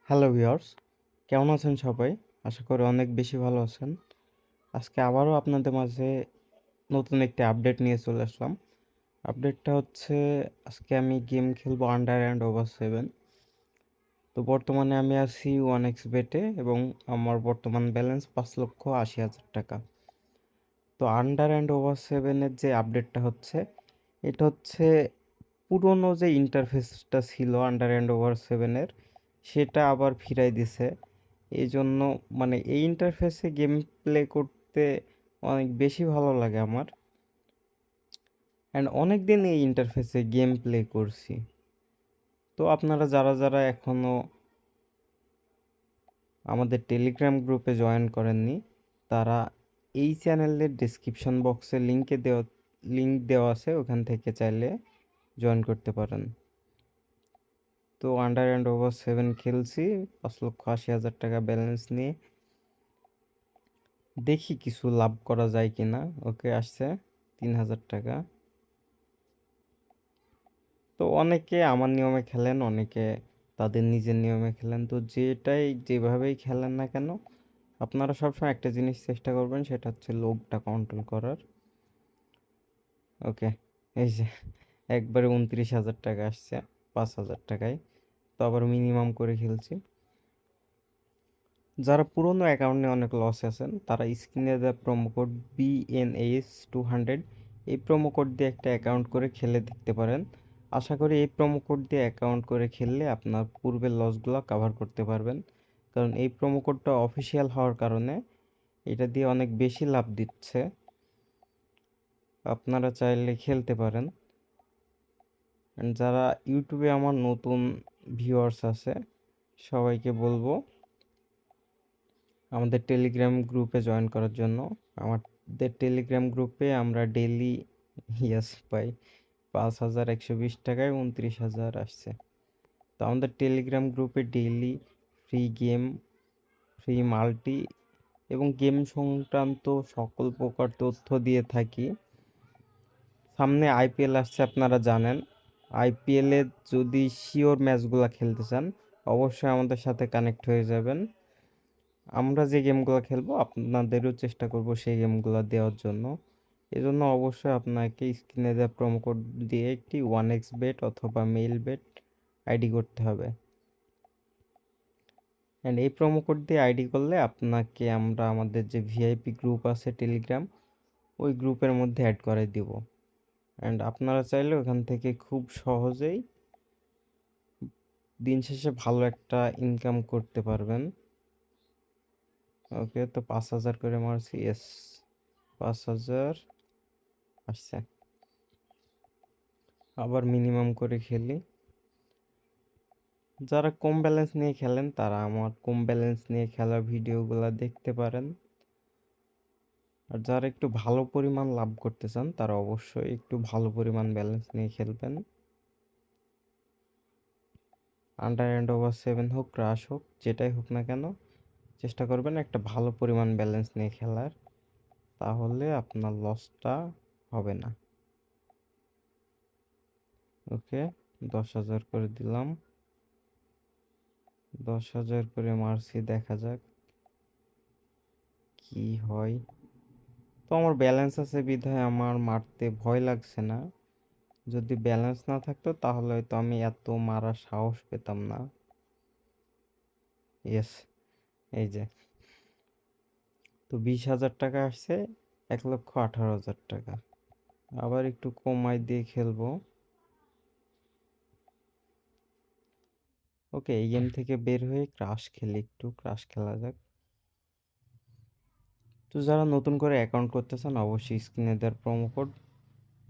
Hello viewers, কেমন আছেন সবাই? আশা করি অনেক বেশি ভালো আছেন। আজকে আবারও আপনাদের মাঝে নতুন একটি আপডেট নিয়ে চলে আসলাম। আপডেটটা হচ্ছে আজকে আমি গেম খেলবো আন্ডার অ্যান্ড ওভার 7। তো বর্তমানে আমি আছি 1xBet-এ এবং আমার বর্তমান ব্যালেন্স 5,80,000 টাকা। তো আন্ডার অ্যান্ড ওভার 7-এর যে আপডেটটা হচ্ছে, এটা হচ্ছে পুরনো যে ইন্টারফেসটা ছিল আন্ডার অ্যান্ড ওভার 7-এর, সেটা আবার ফিরাই দিছে। এই জন্য মানে এই ইন্টারফেসে গেম প্লে করতে অনেক বেশি ভালো লাগে আমার। অ্যান্ড অনেক দিন এই ইন্টারফেসে গেম প্লে করছি। তো আপনারা যারা যারা এখনও আমাদের টেলিগ্রাম গ্রুপে জয়েন করেননি, তারা এই চ্যানেলের ডিসক্রিপশন বক্সে লিঙ্ক দেওয়া আছে, ওখান থেকে চাইলে জয়েন করতে পারেন। তো আন্ডার অ্যান্ড ওভার 7 খেলছি 5,80,000 টাকা ব্যালেন্স নিয়ে। দেখি কিছু লাভ করা যায় কিনা। ওকে, আসছে 3,000 টাকা। তো অনেকে আমার নিয়মে খেলেন, অনেকে তাদের নিজের নিয়মে খেলেন। তো যেভাবেই খেলেন না কেন, আপনারা সবসময় একটা জিনিস চেষ্টা করবেন, সেটা হচ্ছে লোভটা কন্ট্রোল করার। ওকে, এই যে একবারে 29,000 টাকা আসছে 5,000 টাকায়। তো আবার মিনিমাম করে খেলছি। যারা পুরনো অ্যাকাউন্টে অনেক লস আছেন, তারা স্ক্রিনে দেওয়া প্রোমো কোড BNAS200 এই প্রোমো কোড দিয়ে একটা অ্যাকাউন্ট করে খেলে দেখতে পারেন। আশা করি এই প্রোমো কোড দিয়ে অ্যাকাউন্ট করে খেললে আপনার পূর্বের লসগুলো কাভার করতে পারবেন, কারণ এই প্রোমো কোডটা অফিসিয়াল হওয়ার কারণে এটা দিয়ে অনেক বেশি লাভ দিচ্ছে। আপনারা চাইলে খেলতে পারেন। And যারা ইউটিউবে আমার নতুন ভিউয়ার্স আছে, সবাইকে বলবো আমাদের টেলিগ্রাম গ্রুপে জয়েন করার জন্য। আমাদের টেলিগ্রাম গ্রুপে আমরা ডেইলি ইয়াস পাই 5,120 টাকায় 29,000 আসছে। তো আমাদের টেলিগ্রাম গ্রুপে daily free game, free multi এবং গেম সংক্রান্ত সকল প্রকার তথ্য দিয়ে থাকি। সামনে আইপিএল আসছে, আপনারা জানেন। আইপিএলে যদি শিওর ম্যাচগুলো খেলতে চান, অবশ্যই আমাদের সাথে কানেক্ট হয়ে যাবেন। আমরা যে গেমগুলো খেলবো আপনাদেরও চেষ্টা করব সেই গেমগুলো দেওয়ার জন্য। এজন্য অবশ্যই আপনাকে স্ক্রিনে দেওয়া প্রোমো কোড দিয়ে একটি 1xBet অথবা মেইলবেট আইডি করতে হবে। অ্যান্ড এই প্রোমো কোড দিয়ে আইডি করলে আপনাকে আমরা আমাদের যে ভিআইপি গ্রুপ আছে টেলিগ্রাম, ওই গ্রুপের মধ্যে অ্যাড করে দিব। অ্যান্ড আপনারা চাইলে ওখান থেকে খুব সহজেই দিন শেষে ভালো একটা ইনকাম করতে পারবেন। ওকে, তো 5,000 করে মারছি, এস 5,000 আসছে। আবার মিনিমাম করে খেলি। যারা কম ব্যালেন্স নিয়ে খেলেন, তারা আমার কম ব্যালেন্স নিয়ে খেলার ভিডিওগুলো দেখতে পারেন। আর যারা একটু ভালো পরিমাণ লাভ করতে চান, তারা অবশ্যই একটু ভালো পরিমাণ ব্যালেন্স নিয়ে খেলবেন। আন্ডার অ্যান্ড ওভার 7 হোক, ক্রাশ হোক, যেটাই হোক না কেন, চেষ্টা করবেন একটা ভালো পরিমাণ ব্যালেন্স নিয়ে খেলার, তাহলে আপনার লসটা হবে না। ওকে, 10,000 করে দিলাম, 10,000 করে মারছি, দেখা যাক কি হয়। তো আমার ব্যালেন্স আছে বিধায় আমার মারতে ভয় লাগছে না। যদি ব্যালেন্স না থাকতো তাহলে হয়তো আমি এত মারার সাহস পেতাম না। ইয়েস, এই যে তো 20,000 টাকা আসছে, 1,18,000 টাকা। আবার একটু কমাই দিয়ে খেলবো। ওকে, এই গেম থেকে বের হয়ে ক্রাশ খেলি, একটু ক্রাশ খেলা যাক। তো যারা নতুন করে অ্যাকাউন্ট করতে চান, অবশ্যই স্ক্রিনে দেওয়ার প্রোমো কোড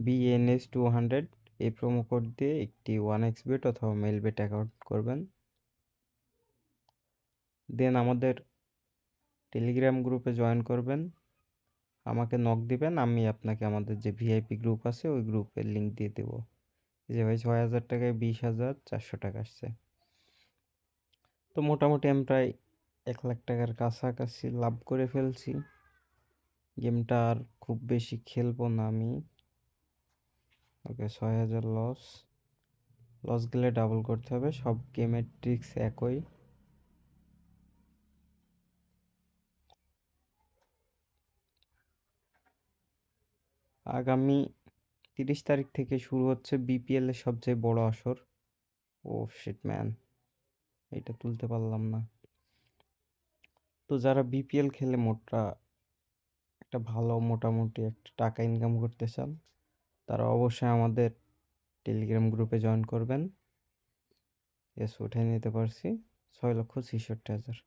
BNS200 এই প্রোমো কোড দিয়ে একটি 1xBet অথবা মেইলবেট অ্যাকাউন্ট করবেন। দেন আমাদের টেলিগ্রাম গ্রুপে জয়েন করবেন, আমাকে নক দিবেন, আমি আপনাকে আমাদের যে ভিআইপি গ্রুপ আছে ওই গ্রুপের লিঙ্ক দিয়ে দেবো। যে ভাই 6,000 টাকায় 20,400 টাকা আসছে। তো মোটামুটি আমি প্রায় 1,00,000 টাকার কাছাকাছি লাভ করে ফেলছি। গেমটা আর খুব বেশি খেলবো না আমি। ওকে, 6,000 লস, লস গেলে ডাবল করতে হবে, সব গেমের ট্রিক্স একই। আগামী 30 তারিখ থেকে শুরু হচ্ছে বিপিএল এর সবচেয়ে বড় আসর। ও শিট ম্যান, এটা তুলতে পারলাম না। তো যারা বিপিএল খেলে একটা ভালো মোটামুটি একটা টাকা ইনকাম করতে চান, তারা অবশ্যই আমাদের টেলিগ্রাম গ্রুপে জয়েন করবেন। এস উঠে নিতে পারছি 6,66,000।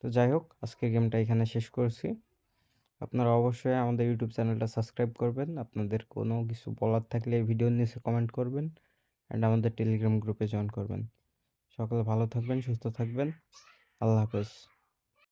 তো যাই হোক, আজকের গেমটা এখানে শেষ করছি। আপনারা অবশ্যই আমাদের ইউটিউব চ্যানেলটা সাবস্ক্রাইব করবেন। আপনাদের কোনো কিছু বলার থাকলে এই ভিডিওর নিচে কমেন্ট করবেন অ্যান্ড আমাদের টেলিগ্রাম গ্রুপে জয়েন করবেন। সকলে ভালো থাকবেন, সুস্থ থাকবেন। আল্লাহ হাফেজ।